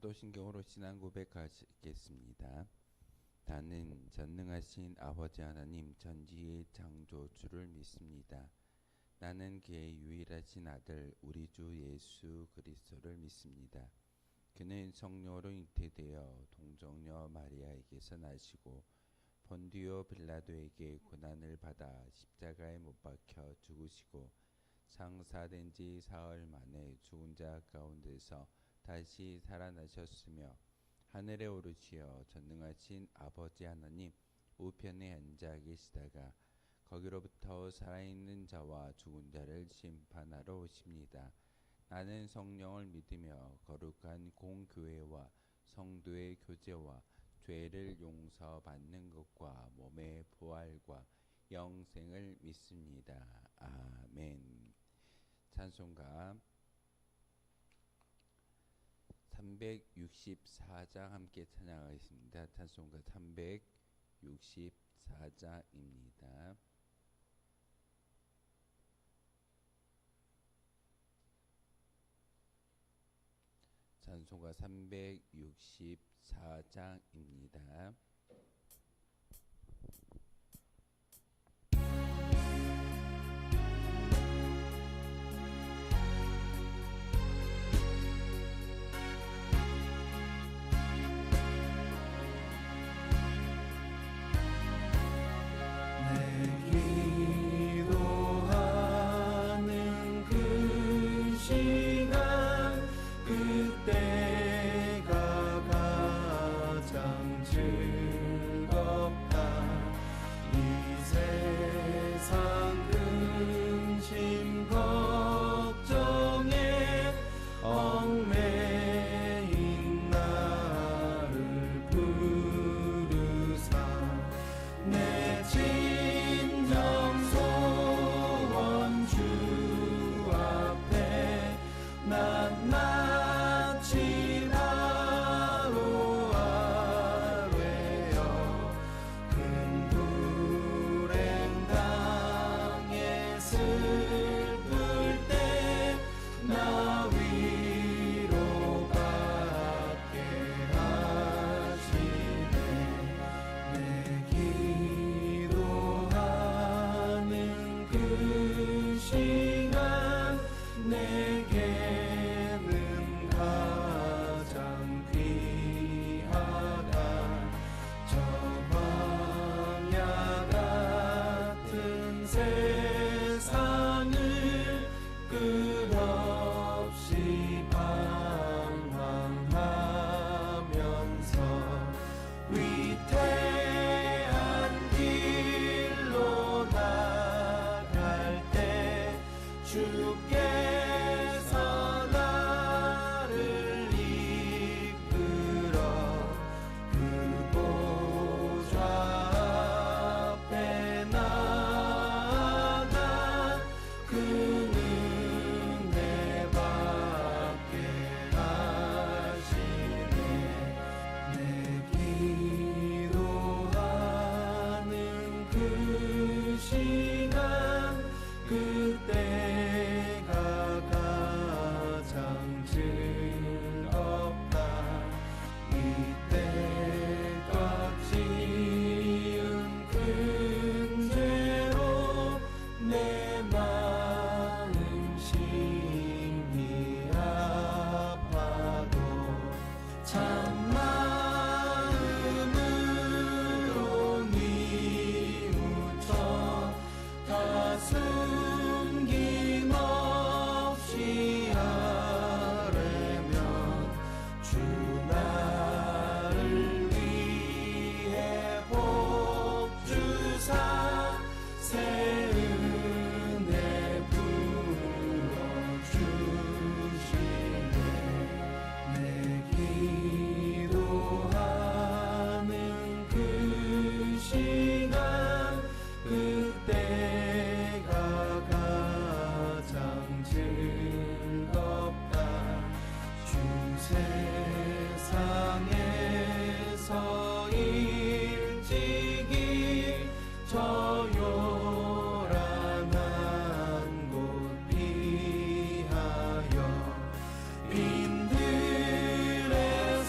사도신경으로 신앙 고백하시겠습니다. 나는 전능하신 아버지 하나님 전지의 창조주를 믿습니다. 나는 그의 유일하신 아들 우리 주 예수 그리스도를 믿습니다. 그는 성령으로 잉태되어 동정녀 마리아에게서 나시고 본디오 빌라도에게 고난을 받아 십자가에 못 박혀 죽으시고 장사된 지 사흘 만에 죽은 자 가운데서 다시 살아나셨으며 하늘에 오르시어 전능하신 아버지 하나님 우편에 앉아 계시다가 거기로부터 살아있는 자와 죽은 자를 심판하러 오십니다. 나는 성령을 믿으며 거룩한 공교회와 성도의 교제와 죄를 용서받는 것과 몸의 부활과 영생을 믿습니다. 아멘. 찬송가 364장 함께 찬양하겠습니다. 찬송가 364장입니다. 찬송가 364장입니다. 빈들의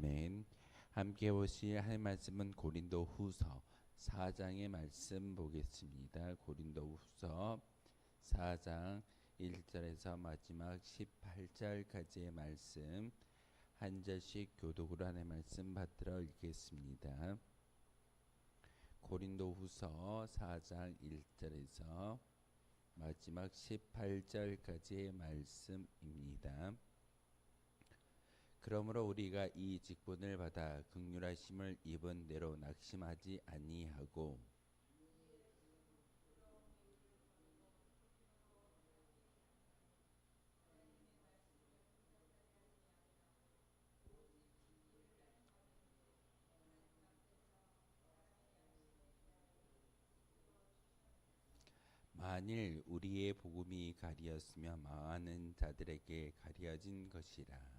아멘. 함께 보실 할 말씀은 고린도후서 4장의 말씀 보겠습니다. 고린도후서 4장 1절에서 마지막 18절까지의 말씀 한 절씩 교독으로 하는 말씀 받들어 읽겠습니다. 고린도후서 4장 1절에서 마지막 18절까지의 말씀입니다. 그러므로 우리가 이 직분을 받아 긍휼하심을 입은 대로 낙심하지 아니하고 만일 우리의 복음이 가리었으며 망하는 자들에게 가려진 것이라.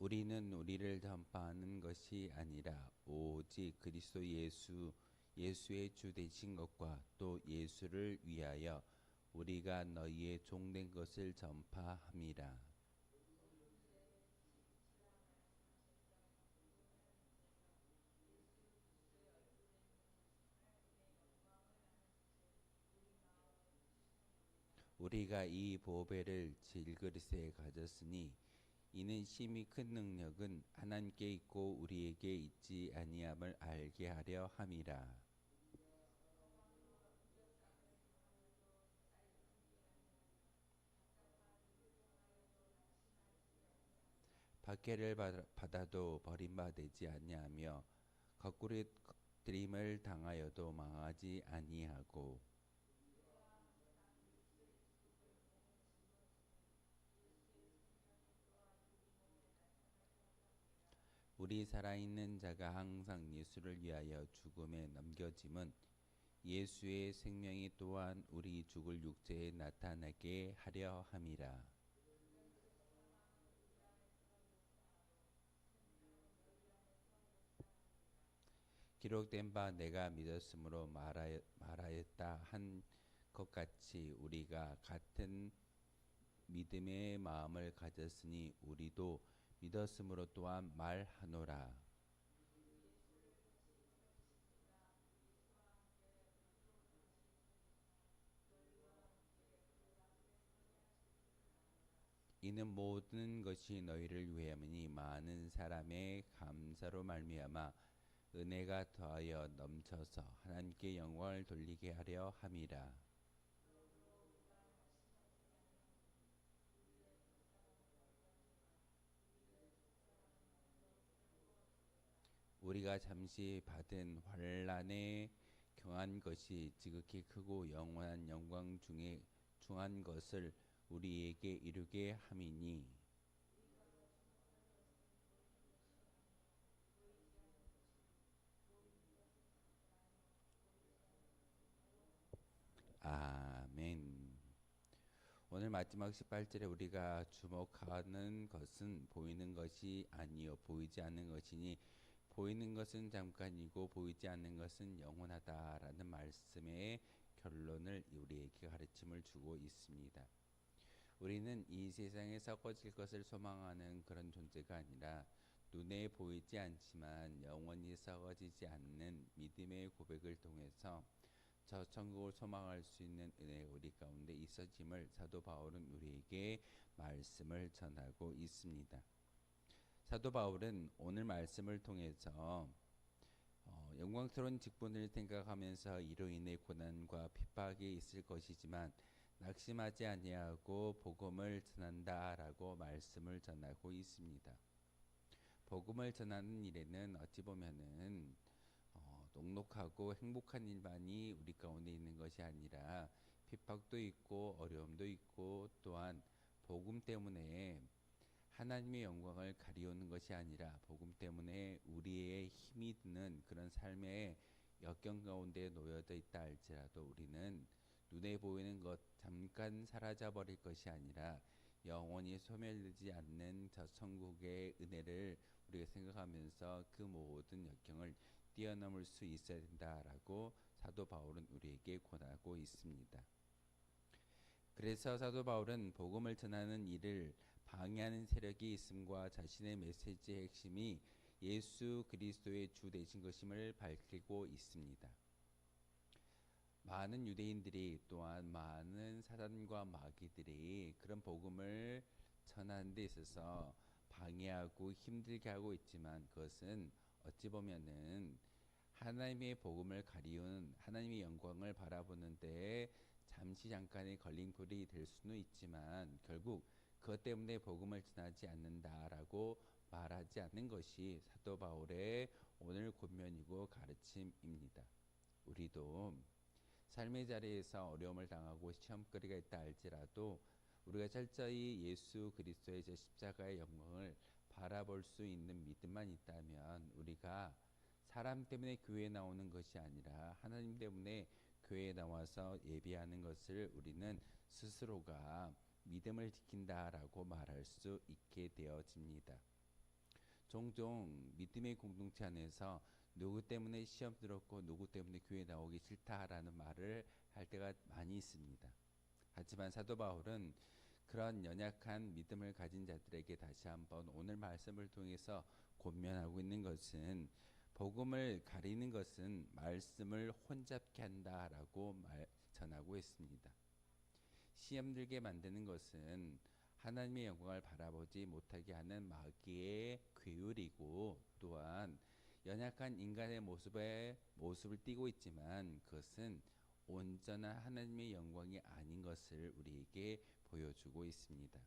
우리는 우리를 전파하는 것이 아니라 오직 그리스도 예수의 주 되신 것과 또 예수를 위하여 우리가 너희의 종된 것을 전파함이라. 우리가 이 보배를 질그릇에 가졌으니 이는 심히 큰 능력은 하나님께 있고 우리에게 있지 아니함을 알게 하려 함이라. 박해를 받아도 버림받지 아니하며 거꾸로 들임을 당하여도 망하지 아니하고 우리 살아있는 자가 항상 예수를 위하여 죽음에 넘겨짐은 예수의 생명이 또한 우리 죽을 육체에 나타나게 하려 함이라. 기록된 바 내가 믿었으므로 말하였다 한 것 같이 우리가 같은 믿음의 마음을 가졌으니 우리도 믿었으므로 또한 말하노라. 이는 모든 것이 너희를 위함이니 많은 사람의 감사로 말미암아 은혜가 더하여 넘쳐서 하나님께 영광을 돌리게 하려 함이라. 우리가 잠시 받은 환난에 경한 것이 지극히 크고 영원한 영광 중에 중한 것을 우리에게 이루게 함이니 아멘. 오늘 마지막 18절에 우리가 주목하는 것은 보이는 것이 아니요 보이지 않는 것이니 보이는 것은 잠깐이고 보이지 않는 것은 영원하다라는 말씀의 결론을 우리에게 가르침을 주고 있습니다. 우리는 이 세상에 썩어질 것을 소망하는 그런 존재가 아니라 눈에 보이지 않지만 영원히 썩어지지 않는 믿음의 고백을 통해서 저 천국을 소망할 수 있는 은혜가 우리 가운데 있어짐을 사도 바울은 우리에게 말씀을 전하고 있습니다. 사도 바울은 오늘 말씀을 통해서 영광스러운 직분을 생각하면서 이로 인해 고난과 핍박이 있을 것이지만 낙심하지 아니하고 복음을 전한다라고 말씀을 전하고 있습니다. 복음을 전하는 일에는 어찌 보면은 녹록하고 행복한 일만이 우리 가운데 있는 것이 아니라 핍박도 있고 어려움도 있고 또한 복음 때문에 하나님의 영광을 가리우는 것이 아니라 복음 때문에 우리의 힘이 드는 그런 삶의 역경 가운데 놓여져 있다 할지라도 우리는 눈에 보이는 것 잠깐 사라져 버릴 것이 아니라 영원히 소멸되지 않는 저 천국의 은혜를 우리가 생각하면서 그 모든 역경을 뛰어넘을 수 있어야 된다라고 사도 바울은 우리에게 권하고 있습니다. 그래서 사도 바울은 복음을 전하는 일을 방해하는 세력이 있음과 자신의 메시지의 핵심이 예수 그리스도의 주 되신 것임을 밝히고 있습니다. 많은 유대인들이 또한 많은 사단과 마귀들이 그런 복음을 전하는 데 있어서 방해하고 힘들게 하고 있지만 그것은 어찌 보면은 하나님의 복음을 가리운 하나님의 영광을 바라보는 데 잠시 잠깐의 걸림돌이 될 수는 있지만 결국 그것 때문에 복음을 전하지 않는다라고 말하지 않는 것이 사도 바울의 오늘 권면이고 가르침입니다. 우리도 삶의 자리에서 어려움을 당하고 시험거리가 있다 할지라도 우리가 철저히 예수 그리스도의 제 십자가의 영광을 바라볼 수 있는 믿음만 있다면 우리가 사람 때문에 교회에 나오는 것이 아니라 하나님 때문에 교회에 나와서 예배하는 것을 우리는 스스로가 믿음을 지킨다라고 말할 수 있게 되어집니다. 종종 믿음의 공동체 안에서 누구 때문에 시험 들었고 누구 때문에 교회 나오기 싫다라는 말을 할 때가 많이 있습니다. 하지만 사도 바울은 그런 연약한 믿음을 가진 자들에게 다시 한번 오늘 말씀을 통해서 권면하고 있는 것은 복음을 가리는 것은 말씀을 혼잡케 한다라고 전하고 있습니다. 시험 들게 만드는 것은 하나님의 영광을 바라보지 못하게 하는 마귀의 괴율이고 또한 연약한 인간의 모습을 띠고 있지만 그것은 온전한 하나님의 영광이 아닌 것을 우리에게 보여주고 있습니다.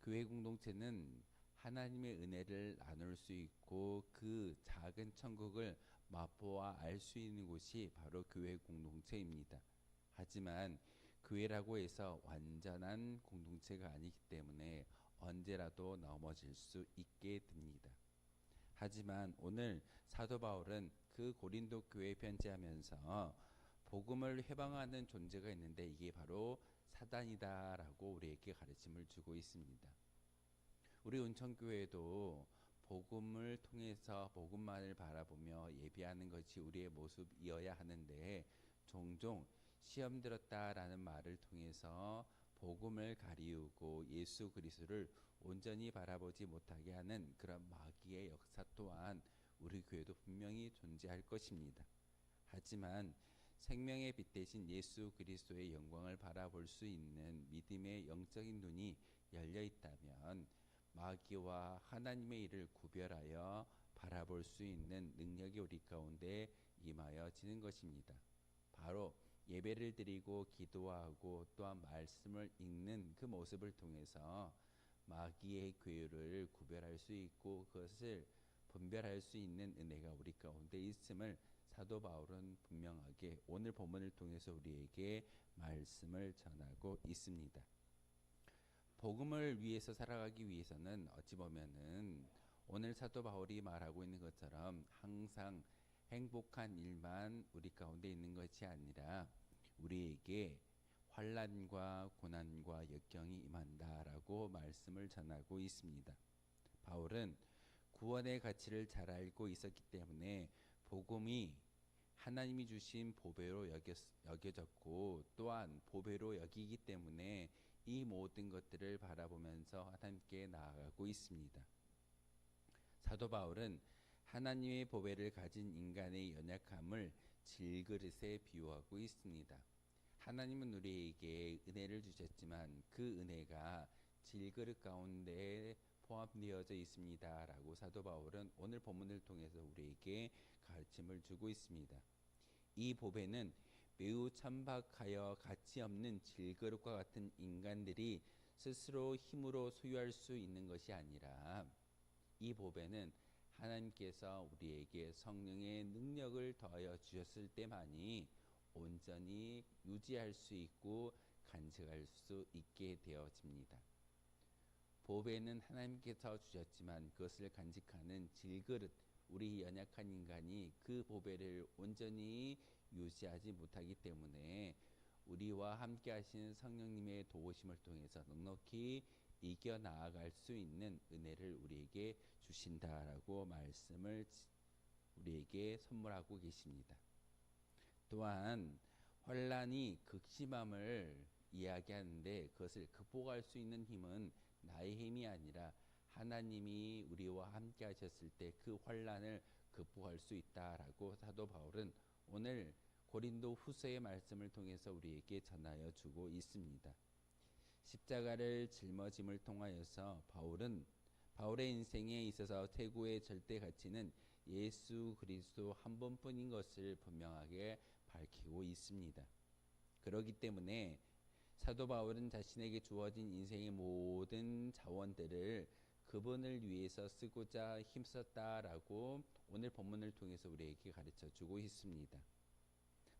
교회 공동체는 하나님의 은혜를 나눌 수 있고 그 작은 천국을 맛보아 알 수 있는 곳이 바로 교회 공동체입니다. 하지만 교회라고 해서 완전한 공동체가 아니기 때문에 언제라도 넘어질 수 있게 됩니다. 하지만 오늘 사도 바울은 그 고린도 교회에 편지하면서 복음을 회방하는 존재가 있는데 이게 바로 사단이다라고 우리에게 가르침을 주고 있습니다. 우리 온천교회도 복음을 통해서 복음만을 바라보며 예배하는 것이 우리의 모습이어야 하는데 종종 시험 들었다라는 말을 통해서 복음을 가리우고 예수 그리스도를 온전히 바라보지 못하게 하는 그런 마귀의 역사 또한 우리 교회도 분명히 존재할 것입니다. 하지만 생명의 빛 대신 예수 그리스도의 영광을 바라볼 수 있는 믿음의 영적인 눈이 열려 있다면 마귀와 하나님의 일을 구별하여 바라볼 수 있는 능력이 우리 가운데 임하여지는 것입니다. 바로 예배를 드리고 기도하고 또한 말씀을 읽는 그 모습을 통해서 마귀의 괴를 구별할 수 있고 그것을 분별할 수 있는 은혜가 우리 가운데 있음을 사도 바울은 분명하게 오늘 본문을 통해서 우리에게 말씀을 전하고 있습니다. 복음을 위해서 살아가기 위해서는 어찌 보면은 오늘 사도 바울이 말하고 있는 것처럼 항상 행복한 일만 우리 가운데 있는 것이 아니라 우리에게 환난과 고난과 역경이 임한다라고 말씀을 전하고 있습니다. 바울은 구원의 가치를 잘 알고 있었기 때문에 복음이 하나님이 주신 보배로 여겨졌고 또한 보배로 여기기 때문에 이 모든 것들을 바라보면서 하나님께 나아가고 있습니다. 사도 바울은 하나님의 보배를 가진 인간의 연약함을 질그릇에 비유하고 있습니다. 하나님은 우리에게 은혜를 주셨지만 그 은혜가 질그릇 가운데 포함되어져 있습니다. 라고 사도 바울은 오늘 본문을 통해서 우리에게 가르침을 주고 있습니다. 이 보배는 매우 천박하여 가치 없는 질그릇과 같은 인간들이 스스로 힘으로 소유할 수 있는 것이 아니라 이 보배는 하나님께서 우리에게 성령의 능력을 더하여 주셨을 때만이 온전히 유지할 수 있고 간직할 수 있게 되어집니다. 보배는 하나님께서 주셨지만 그것을 간직하는 질그릇, 우리 연약한 인간이 그 보배를 온전히 유지하지 못하기 때문에 우리와 함께 하시는 성령님의 도우심을 통해서 넉넉히 이겨 나아갈 수 있는 은혜를 우리에게 주신다라고 말씀을 우리에게 선물하고 계십니다. 또한 환란이 극심함을 이야기하는데 그것을 극복할 수 있는 힘은 나의 힘이 아니라 하나님이 우리와 함께 하셨을 때 그 환란을 극복할 수 있다라고 사도 바울은 오늘 고린도 후서의 말씀을 통해서 우리에게 전하여 주고 있습니다. 십자가를 짊어짐을 통하여서 바울의 인생에 있어서 최고의 절대 가치는 예수 그리스도 한 분뿐인 것을 분명하게 밝히고 있습니다. 그렇기 때문에 사도 바울은 자신에게 주어진 인생의 모든 자원들을 그분을 위해서 쓰고자 힘썼다라고 오늘 본문을 통해서 우리에게 가르쳐 주고 있습니다.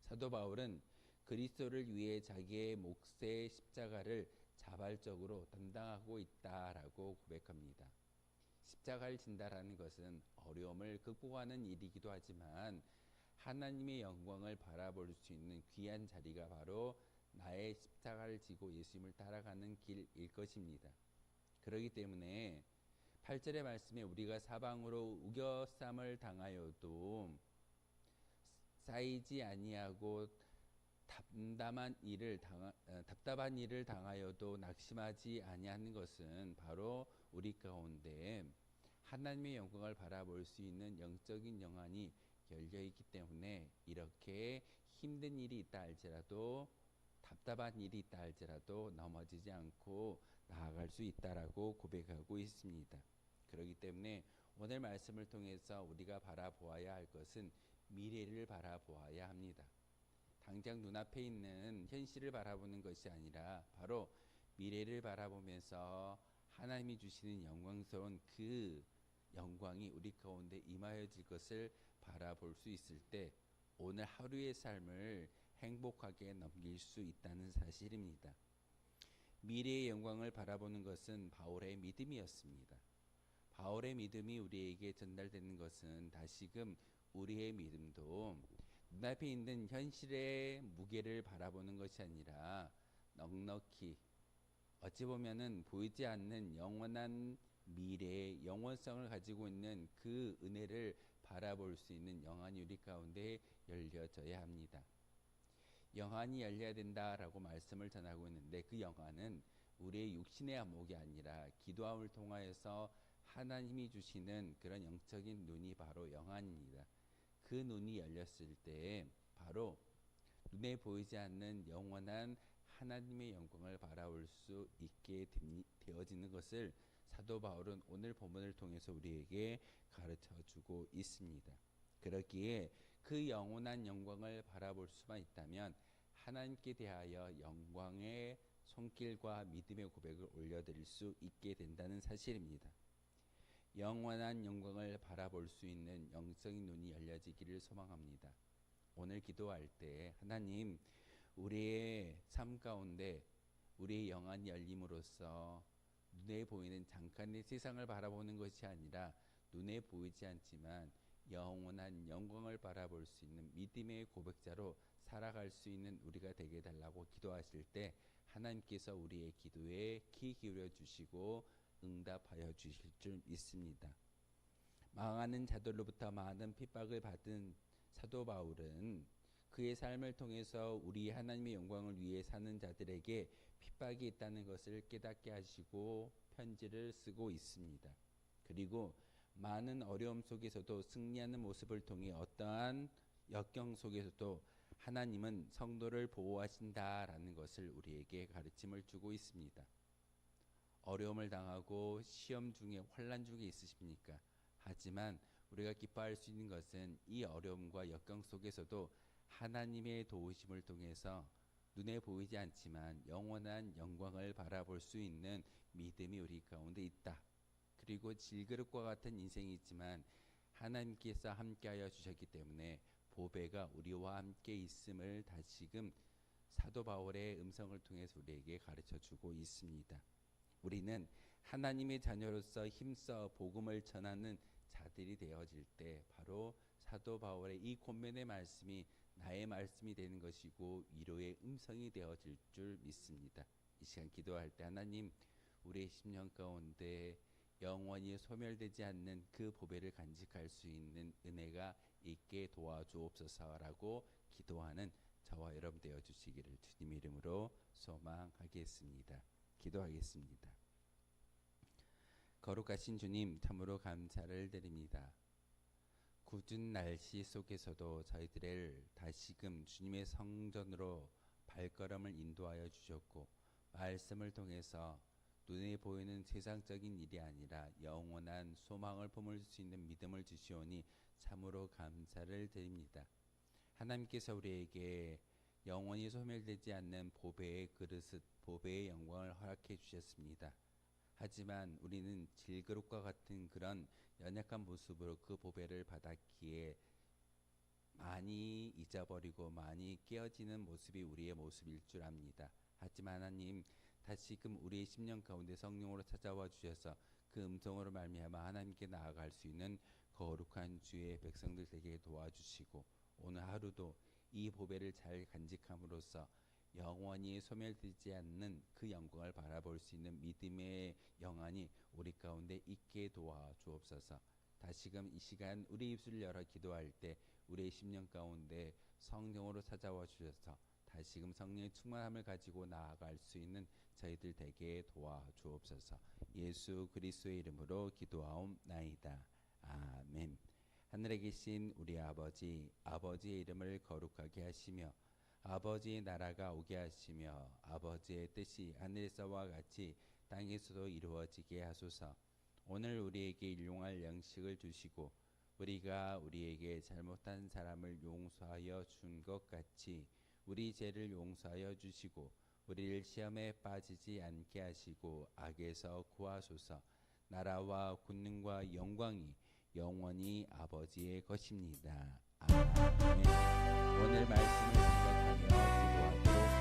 사도 바울은 그리스도를 위해 자기의 몫의 십자가를 자발적으로担당하고 있다라고 고백합니다. 십자가를 진다라는 것은 어려움을 극복하는 일이기도 하지만 하나님의 영광을 바라볼 수 있는 귀한 자리가 바로 나의 십자가를 지고 예수님을 따라가는 길일 것입니다. 그렇기 때문에 8절의 말씀에 우리가 사방으로 우겨쌈을 당하여도 쌓이지 아니하고 답답한 일을 당하여도 낙심하지 아니하는 것은 바로 우리 가운데 하나님의 영광을 바라볼 수 있는 영적인 영안이 열려 있기 때문에 이렇게 힘든 일이 있다 할지라도 답답한 일이 있다 할지라도 넘어지지 않고 나아갈 수 있다라고 고백하고 있습니다. 그렇기 때문에 오늘 말씀을 통해서 우리가 바라보아야 할 것은 미래를 바라보아야 합니다. 당장 눈앞에 있는 현실을 바라보는 것이 아니라 바로 미래를 바라보면서 하나님이 주시는 영광스러운 그 영광이 우리 가운데 임하여질 것을 바라볼 수 있을 때 오늘 하루의 삶을 행복하게 넘길 수 있다는 사실입니다. 미래의 영광을 바라보는 것은 바울의 믿음이었습니다. 바울의 믿음이 우리에게 전달되는 것은 다시금 우리의 믿음도 눈앞에 있는 현실의 무게를 바라보는 것이 아니라 넉넉히 어찌 보면은 보이지 않는 영원한 미래의 영원성을 가지고 있는 그 은혜를 바라볼 수 있는 영안이 우리 가운데 열려져야 합니다. 영안이 열려야 된다라고 말씀을 전하고 있는데 그 영안은 우리의 육신의 안목이 아니라 기도함을 통하여서 하나님이 주시는 그런 영적인 눈이 바로 영안입니다. 그 눈이 열렸을 때 바로 눈에 보이지 않는 영원한 하나님의 영광을 바라볼 수 있게 되어지는 것을 사도 바울은 오늘 본문을 통해서 우리에게 가르쳐 주고 있습니다. 그렇기에 그 영원한 영광을 바라볼 수만 있다면 하나님께 대하여 영광의 손길과 믿음의 고백을 올려드릴 수 있게 된다는 사실입니다. 영원한 영광을 바라볼 수 있는 영적인 눈이 열려지기를 소망합니다. 오늘 기도할 때 하나님, 우리의 삶 가운데 우리의 영안이 열림으로써 눈에 보이는 잠깐의 세상을 바라보는 것이 아니라 눈에 보이지 않지만 영원한 영광을 바라볼 수 있는 믿음의 고백자로 살아갈 수 있는 우리가 되게 달라고 기도하실 때 하나님께서 우리의 기도에 귀 기울여 주시고 응답하여 주실 줄 믿습니다. 망하는 자들로부터 많은 핍박을 받은 사도 바울은 그의 삶을 통해서 우리 하나님의 영광을 위해 사는 자들에게 핍박이 있다는 것을 깨닫게 하시고 편지를 쓰고 있습니다. 그리고 많은 어려움 속에서도 승리하는 모습을 통해 어떠한 역경 속에서도 하나님은 성도를 보호하신다라는 것을 우리에게 가르침을 주고 있습니다. 어려움을 당하고 시험 중에 환난 중에 있으십니까? 하지만 우리가 기뻐할 수 있는 것은 이 어려움과 역경 속에서도 하나님의 도우심을 통해서 눈에 보이지 않지만 영원한 영광을 바라볼 수 있는 믿음이 우리 가운데 있다. 그리고 질그릇과 같은 인생이 있지만 하나님께서 함께하여 주셨기 때문에 보배가 우리와 함께 있음을 다시금 사도 바울의 음성을 통해서 우리에게 가르쳐 주고 있습니다. 우리는 하나님의 자녀로서 힘써 복음을 전하는 자들이 되어질 때 바로 사도 바울의 이 권면의 말씀이 나의 말씀이 되는 것이고 위로의 음성이 되어질 줄 믿습니다. 이 시간 기도할 때 하나님 우리의 심령 가운데 영원히 소멸되지 않는 그 보배를 간직할 수 있는 은혜가 있게 도와주옵소서라고 기도하는 저와 여러분 되어 주시기를 주님 이름으로 소망하겠습니다. 기도하겠습니다. 거룩하신 주님 참으로 감사를 드립니다. 굳은 날씨 속에서도 저희들을 다시금 주님의 성전으로 발걸음을 인도하여 주셨고 말씀을 통해서 눈에 보이는 세상적인 일이 아니라 영원한 소망을 품을 수 있는 믿음을 주시오니 참으로 감사를 드립니다. 하나님께서 우리에게 영원히 소멸되지 않는 보배의 그릇, 보배의 영광을 허락해 주셨습니다. 하지만 우리는 질그릇과 같은 그런 연약한 모습으로 그 보배를 받았기에 많이 잊어버리고 많이 깨어지는 모습이 우리의 모습일 줄 압니다. 하지만 하나님 다시금 우리의 심령 가운데 성령으로 찾아와 주셔서 그 음성으로 말미암아 하나님께 나아갈 수 있는 거룩한 주의 백성들 되게 도와주시고 오늘 하루도 이 보배를 잘 간직함으로써 영원히 소멸되지 않는 그 영광을 바라볼 수 있는 믿음의 영안이 우리 가운데 있게 도와주옵소서. 다시금 이 시간 우리 입술을 열어 기도할 때 우리의 심령 가운데 성령으로 찾아와 주셔서 다시금 성령의 충만함을 가지고 나아갈 수 있는 저희들 되게 도와주옵소서. 예수 그리스도의 이름으로 기도하옵나이다. 아멘. 하늘에 계신 우리 아버지, 아버지의 이름을 거룩하게 하시며 아버지의 나라가 오게 하시며 아버지의 뜻이 하늘에서와 같이 땅에서도 이루어지게 하소서. 오늘 우리에게 일용할 양식을 주시고 우리가 우리에게 잘못한 사람을 용서하여 준 것 같이 우리 죄를 용서하여 주시고 우리를 시험에 빠지지 않게 하시고 악에서 구하소서. 나라와 권능과 영광이 영원히 아버지의 것입니다. 아멘. 오늘 말씀을 생각하며 기도하도록